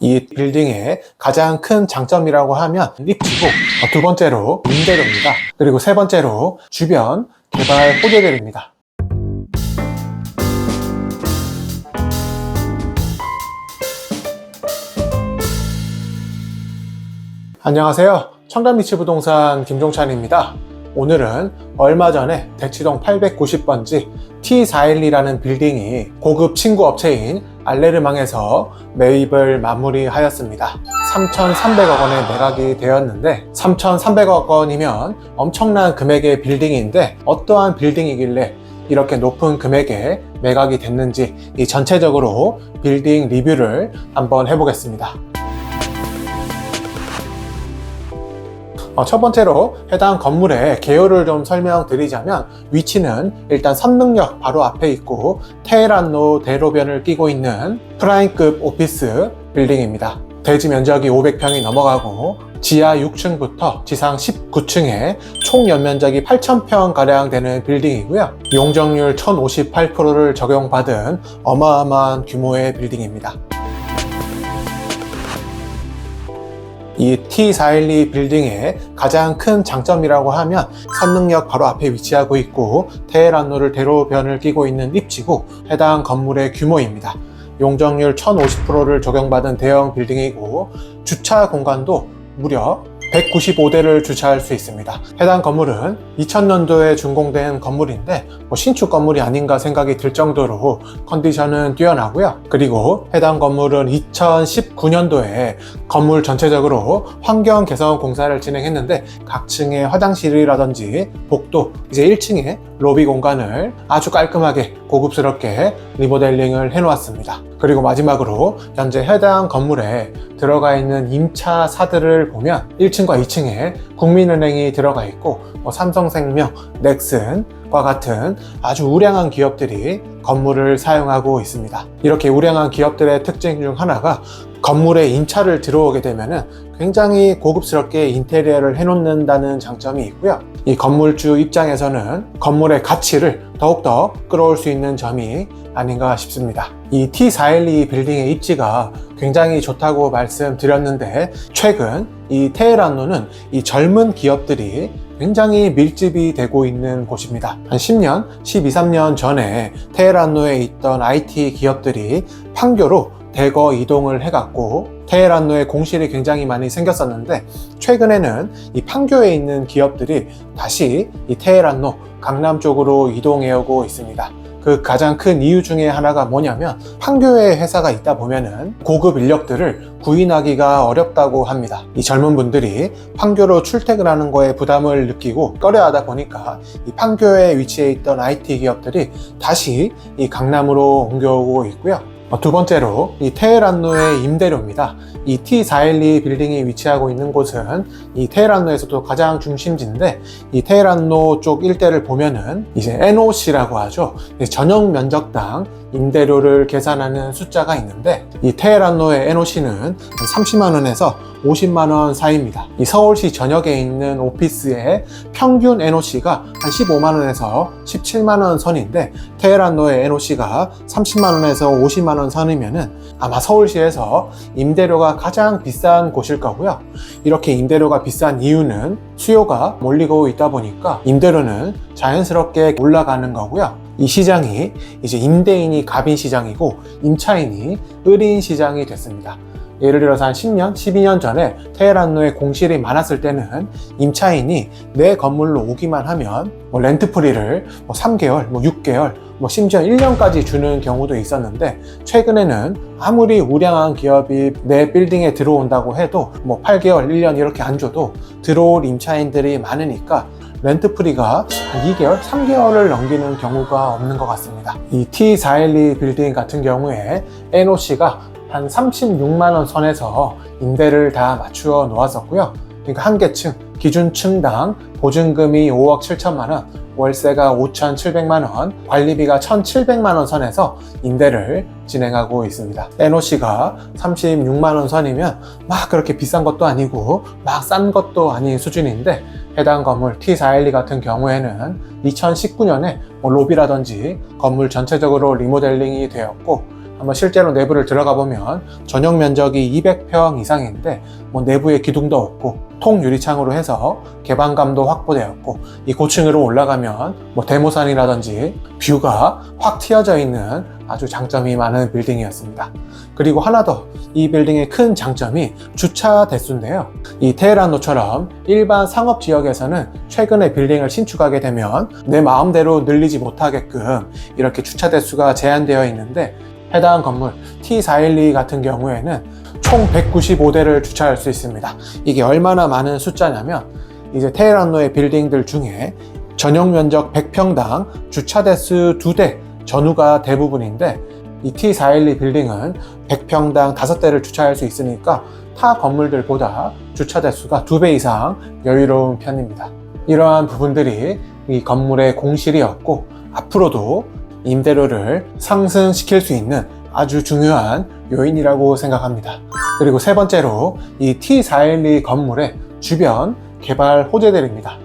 이 빌딩의 가장 큰 장점이라고 하면 입지고, 두 번째로 임대료입니다. 그리고 세 번째로 주변 개발 호재들입니다. 안녕하세요. 청담리치부동산 김종찬입니다. 오늘은 얼마 전에 대치동 890번지 T412라는 빌딩이 고급 친구 업체인 알레르망에서 매입을 마무리하였습니다. 3,300억 원에 매각이 되었는데 3,300억 원이면 엄청난 금액의 빌딩인데 어떠한 빌딩이길래 이렇게 높은 금액에 매각이 됐는지 이 전체적으로 빌딩 리뷰를 한번 해보겠습니다. 첫 번째로 해당 건물의 개요를 좀 설명드리자면 위치는 일단 선릉역 바로 앞에 있고 테헤란로 대로변을 끼고 있는 프라임급 오피스 빌딩입니다. 대지 면적이 500평이 넘어가고 지하 6층부터 지상 19층에 총 연면적이 8,000평 가량 되는 빌딩이고요. 용적률 1058%를 적용받은 어마어마한 규모의 빌딩입니다. 이 T412 빌딩의 가장 큰 장점이라고 하면 선릉역 바로 앞에 위치하고 있고 테헤란로를 대로변을 끼고 있는 입지고 해당 건물의 규모입니다. 용적률 1050%를 적용받은 대형 빌딩이고 주차 공간도 무려 195대를 주차할 수 있습니다. 해당 건물은 2000년도에 준공된 건물인데 신축 건물이 아닌가 생각이 들 정도로 컨디션은 뛰어나고요. 그리고 해당 건물은 2019년도에 건물 전체적으로 환경 개선 공사를 진행했는데 각 층의 화장실이라든지 복도, 이제 1층에 로비 공간을 아주 깔끔하게 고급스럽게 리모델링을 해놓았습니다. 그리고 마지막으로 현재 해당 건물에 들어가 있는 임차사들을 보면 1층과 2층에 국민은행이 들어가 있고 삼성생명, 넥슨과 같은 아주 우량한 기업들이 건물을 사용하고 있습니다. 이렇게 우량한 기업들의 특징 중 하나가 건물에 임차를 들어오게 되면 굉장히 고급스럽게 인테리어를 해놓는다는 장점이 있고요. 이 건물주 입장에서는 건물의 가치를 더욱더 끌어올 수 있는 점이 아닌가 싶습니다. 이 T412 빌딩의 입지가 굉장히 좋다고 말씀드렸는데 최근 이 테헤란로는 이 젊은 기업들이 굉장히 밀집이 되고 있는 곳입니다. 한 10년, 12, 13년 전에 테헤란로에 있던 IT 기업들이 판교로 대거 이동을 해갔고 테헤란로에 공실이 굉장히 많이 생겼었는데 최근에는 이 판교에 있는 기업들이 다시 이 테헤란로 강남 쪽으로 이동해 오고 있습니다. 그 가장 큰 이유 중에 하나가 뭐냐면 판교에 회사가 있다 보면은 고급 인력들을 구인하기가 어렵다고 합니다. 이 젊은 분들이 판교로 출퇴근하는 거에 부담을 느끼고 꺼려하다 보니까 이 판교에 위치해 있던 IT 기업들이 다시 이 강남으로 옮겨오고 있고요. 두 번째로 이 테헤란로의 임대료입니다. 이 T412 빌딩이 위치하고 있는 곳은 이 테헤란로에서도 가장 중심지인데 이 테헤란로 쪽 일대를 보면은 이제 NOC라고 하죠. 전용 면적당 임대료를 계산하는 숫자가 있는데 이 테헤란로의 NOC는 30만 원에서 50만 원 사이입니다. 이 서울시 전역에 있는 오피스의 평균 NOC가 한 15만 원에서 17만 원 선인데 테헤란로의 NOC가 30만 원에서 50만 원 선이면은 아마 서울시에서 임대료가 가장 비싼 곳일 거고요. 이렇게 임대료가 비싼 이유는 수요가 몰리고 있다 보니까 임대료는 자연스럽게 올라가는 거고요. 이 시장이 이제 임대인이 갑인 시장이고 임차인이 을인 시장이 됐습니다. 예를 들어서 한 10년, 12년 전에 테헤란로에 공실이 많았을 때는 임차인이 내 건물로 오기만 하면 렌트프리를 3개월, 6개월, 심지어 1년까지 주는 경우도 있었는데 최근에는 아무리 우량한 기업이 내 빌딩에 들어온다고 해도 8개월, 1년 이렇게 안 줘도 들어올 임차인들이 많으니까 렌트프리가 한 2개월, 3개월을 넘기는 경우가 없는 것 같습니다. 이 T412 빌딩 같은 경우에 NOC가 한 36만 원 선에서 임대를 다 맞추어 놓았었고요. 그러니까 한 개층, 기준층당 보증금이 5억 7천만 원, 월세가 5,700만 원, 관리비가 1,700만 원 선에서 임대를 진행하고 있습니다. NOC가 36만 원 선이면 막 그렇게 비싼 것도 아니고 막 싼 것도 아닌 수준인데 해당 건물 T412 같은 경우에는 2019년에 로비라든지 건물 전체적으로 리모델링이 되었고 한번 실제로 내부를 들어가 보면 전용 면적이 200평 이상인데 내부에 기둥도 없고 통유리창으로 해서 개방감도 확보되었고, 이 고층으로 올라가면 대모산이라든지 뷰가 확 튀어져 있는 아주 장점이 많은 빌딩이었습니다. 그리고 하나 더, 이 빌딩의 큰 장점이 주차 대수인데요. 이 테헤란로처럼 일반 상업 지역에서는 최근에 빌딩을 신축하게 되면 내 마음대로 늘리지 못하게끔 이렇게 주차 대수가 제한되어 있는데, 해당 건물 T412 같은 경우에는 총 195대를 주차할 수 있습니다. 이게 얼마나 많은 숫자냐면, 이제 테헤란로의 빌딩들 중에 전용 면적 100평당 주차 대수 2대 전후가 대부분인데, 이 T412 빌딩은 100평당 5대를 주차할 수 있으니까 타 건물들보다 주차 대수가 2배 이상 여유로운 편입니다. 이러한 부분들이 이 건물의 공실이었고, 앞으로도 임대료를 상승시킬 수 있는 아주 중요한 요인이라고 생각합니다. 그리고 세 번째로 이 T412 건물의 주변 개발 호재들입니다.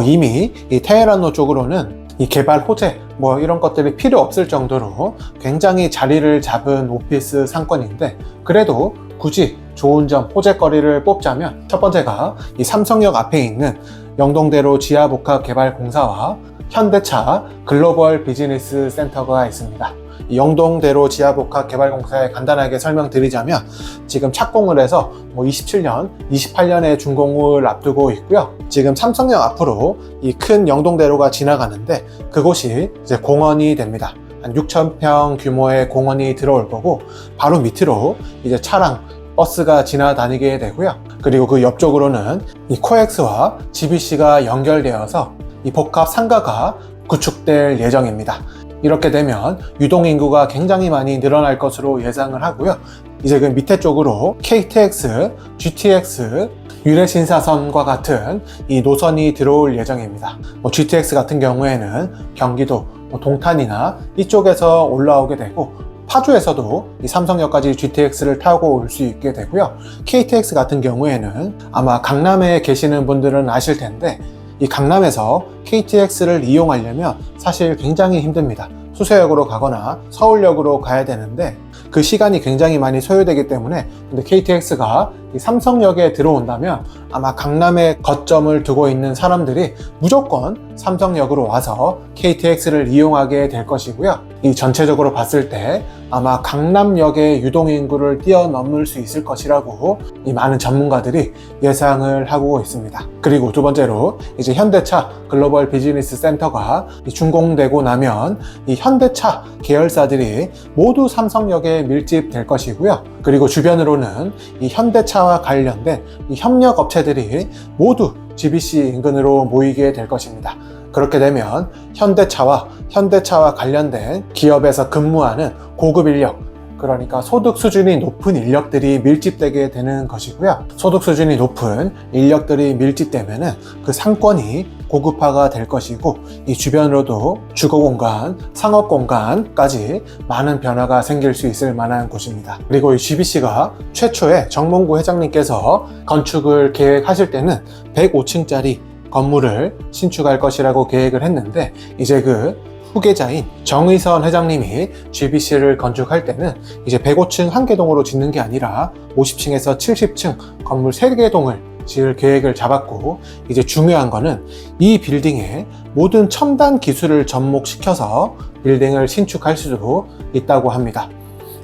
이미 이 테헤란로 쪽으로는 이 개발 호재 이런 것들이 필요 없을 정도로 굉장히 자리를 잡은 오피스 상권인데, 그래도 굳이 좋은 점, 호재거리를 뽑자면 첫 번째가 이 삼성역 앞에 있는 영동대로 지하복합개발공사와 현대차 글로벌 비즈니스 센터가 있습니다. 영동대로 지하복합개발공사에 간단하게 설명드리자면, 지금 착공을 해서 27년, 28년에 준공을 앞두고 있고요. 지금 삼성역 앞으로 이 큰 영동대로가 지나가는데, 그곳이 이제 공원이 됩니다. 한 6,000평 규모의 공원이 들어올 거고, 바로 밑으로 이제 차랑, 버스가 지나다니게 되고요. 그리고 그 옆쪽으로는 이 코엑스와 GBC가 연결되어서 이 복합 상가가 구축될 예정입니다. 이렇게 되면 유동인구가 굉장히 많이 늘어날 것으로 예상을 하고요. 이제 그 밑에 쪽으로 KTX, GTX, 유래신사선과 같은 이 노선이 들어올 예정입니다. GTX 같은 경우에는 경기도, 동탄이나 이쪽에서 올라오게 되고, 파주에서도 이 삼성역까지 GTX를 타고 올 수 있게 되고요. KTX 같은 경우에는 아마 강남에 계시는 분들은 아실 텐데, 이 강남에서 KTX를 이용하려면 사실 굉장히 힘듭니다. 수서역으로 가거나 서울역으로 가야 되는데 그 시간이 굉장히 많이 소요되기 때문에, 근데 KTX가 이 삼성역에 들어온다면 아마 강남에 거점을 두고 있는 사람들이 무조건 삼성역으로 와서 KTX를 이용하게 될 것이고요. 이 전체적으로 봤을 때 아마 강남역의 유동인구를 뛰어넘을 수 있을 것이라고 이 많은 전문가들이 예상을 하고 있습니다. 그리고 두 번째로 이제 현대차 글로벌 비즈니스 센터가 준공되고 나면 이 현대차 계열사들이 모두 삼성역에 밀집될 것이고요. 그리고 주변으로는 이 현대차와 관련된 이 협력 업체들이 모두 GBC 인근으로 모이게 될 것입니다. 그렇게 되면 현대차와 관련된 기업에서 근무하는 고급 인력, 그러니까 소득 수준이 높은 인력들이 밀집되게 되는 것이고요. 소득 수준이 높은 인력들이 밀집되면은 그 상권이 고급화가 될 것이고, 이 주변으로도 주거공간, 상업공간까지 많은 변화가 생길 수 있을 만한 곳입니다. 그리고 이 GBC가 최초에 정몽구 회장님께서 건축을 계획하실 때는 105층짜리 건물을 신축할 것이라고 계획을 했는데, 이제 그 후계자인 정의선 회장님이 GBC를 건축할 때는 이제 105층 한 개동으로 짓는 게 아니라 50층에서 70층 건물 3개동을 지을 계획을 잡았고, 이제 중요한 거는 이 빌딩에 모든 첨단 기술을 접목시켜서 빌딩을 신축할 수도 있다고 합니다.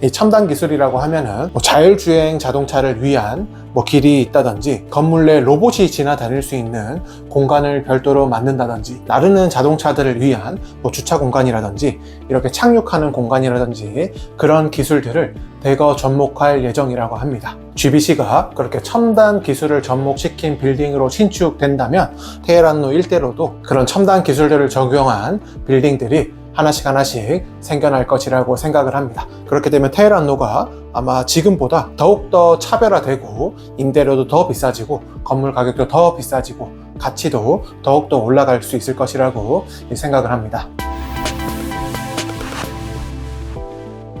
이 첨단 기술이라고 하면은 자율주행 자동차를 위한 길이 있다든지, 건물 내 로봇이 지나다닐 수 있는 공간을 별도로 만든다든지, 나르는 자동차들을 위한 주차 공간이라든지, 이렇게 착륙하는 공간이라든지, 그런 기술들을 대거 접목할 예정이라고 합니다. GBC가 그렇게 첨단 기술을 접목시킨 빌딩으로 신축된다면 테헤란로 일대로도 그런 첨단 기술들을 적용한 빌딩들이 하나씩 생겨날 것이라고 생각을 합니다. 그렇게 되면 테헤란로가 아마 지금보다 더욱더 차별화되고, 임대료도 더 비싸지고, 건물 가격도 더 비싸지고, 가치도 더욱더 올라갈 수 있을 것이라고 생각을 합니다.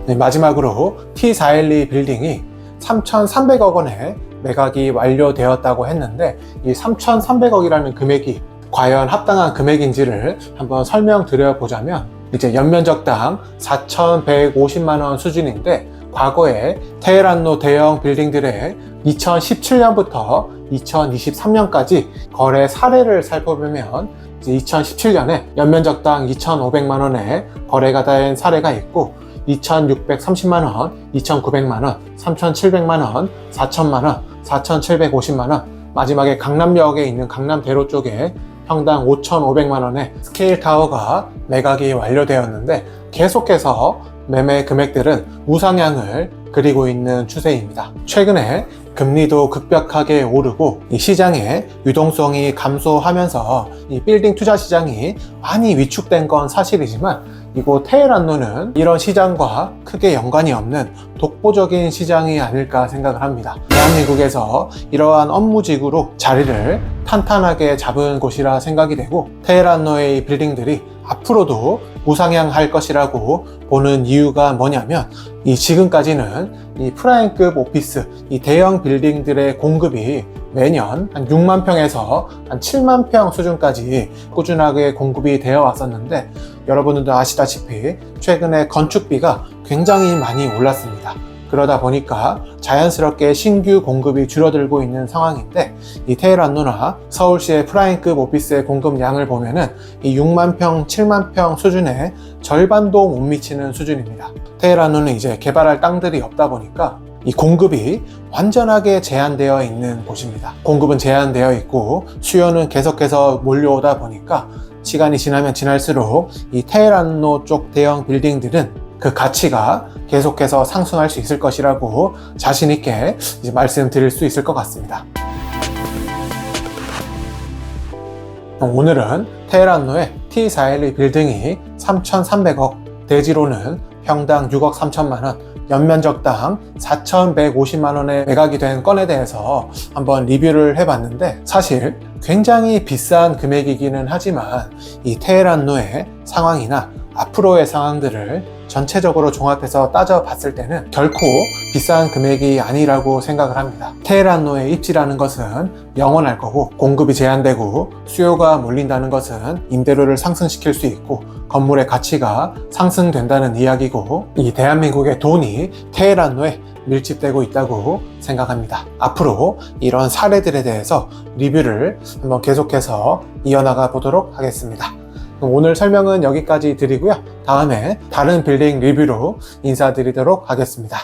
네, 마지막으로 T412 빌딩이 3,300억 원에 매각이 완료되었다고 했는데, 이 3,300억이라는 금액이 과연 합당한 금액인지를 한번 설명드려 보자면, 이제 연면적당 4,150만원 수준인데, 과거에 테헤란로 대형 빌딩들의 2017년부터 2023년까지 거래 사례를 살펴보면, 이제 2017년에 연면적당 2,500만원에 거래가 된 사례가 있고, 2,630만원, 2,900만원, 3,700만원, 4,000만원, 4,750만원, 마지막에 강남역에 있는 강남대로 쪽에 평당 5,500만원의 스케일 타워가 매각이 완료되었는데, 계속해서 매매 금액들은 우상향을 그리고 있는 추세입니다. 최근에 금리도 급격하게 오르고 이 시장의 유동성이 감소하면서 이 빌딩 투자 시장이 많이 위축된 건 사실이지만, 이곳 테헤란로는 이런 시장과 크게 연관이 없는 독보적인 시장이 아닐까 생각을 합니다. 대한민국에서 이러한 업무지구로 자리를 탄탄하게 잡은 곳이라 생각이 되고, 테헤란로의 빌딩들이 앞으로도 우상향할 것이라고 보는 이유가 뭐냐면, 이 지금까지는 이 프라임급 오피스, 이 대형 빌딩들의 공급이 매년 한 6만 평에서 한 7만 평 수준까지 꾸준하게 공급이 되어 왔었는데, 여러분들도 아시다시피 최근에 건축비가 굉장히 많이 올랐습니다. 그러다 보니까 자연스럽게 신규 공급이 줄어들고 있는 상황인데, 이 테헤란로나 서울시의 프라임급 오피스의 공급량을 보면은 이 6만 평, 7만 평 수준의 절반도 못 미치는 수준입니다. 테헤란로는 이제 개발할 땅들이 없다 보니까 이 공급이 완전하게 제한되어 있는 곳입니다. 공급은 제한되어 있고 수요는 계속해서 몰려오다 보니까 시간이 지나면 지날수록 이 테헤란로 쪽 대형 빌딩들은 그 가치가 계속해서 상승할 수 있을 것이라고 자신 있게 이제 말씀드릴 수 있을 것 같습니다. 오늘은 테헤란로의 T412 빌딩이 3,300억, 대지로는 평당 6억 3천만 원, 연면적당 4,150만원에 매각이 된 건에 대해서 한번 리뷰를 해봤는데, 사실 굉장히 비싼 금액이기는 하지만 이 테헤란로의 상황이나 앞으로의 상황들을 전체적으로 종합해서 따져봤을 때는 결코 비싼 금액이 아니라고 생각을 합니다. 테헤란로의 입지라는 것은 영원할 거고, 공급이 제한되고 수요가 몰린다는 것은 임대료를 상승시킬 수 있고 건물의 가치가 상승된다는 이야기고, 이 대한민국의 돈이 테헤란로에 밀집되고 있다고 생각합니다. 앞으로 이런 사례들에 대해서 리뷰를 한번 계속해서 이어나가 보도록 하겠습니다. 오늘 설명은 여기까지 드리고요. 다음에 다른 빌딩 리뷰로 인사드리도록 하겠습니다.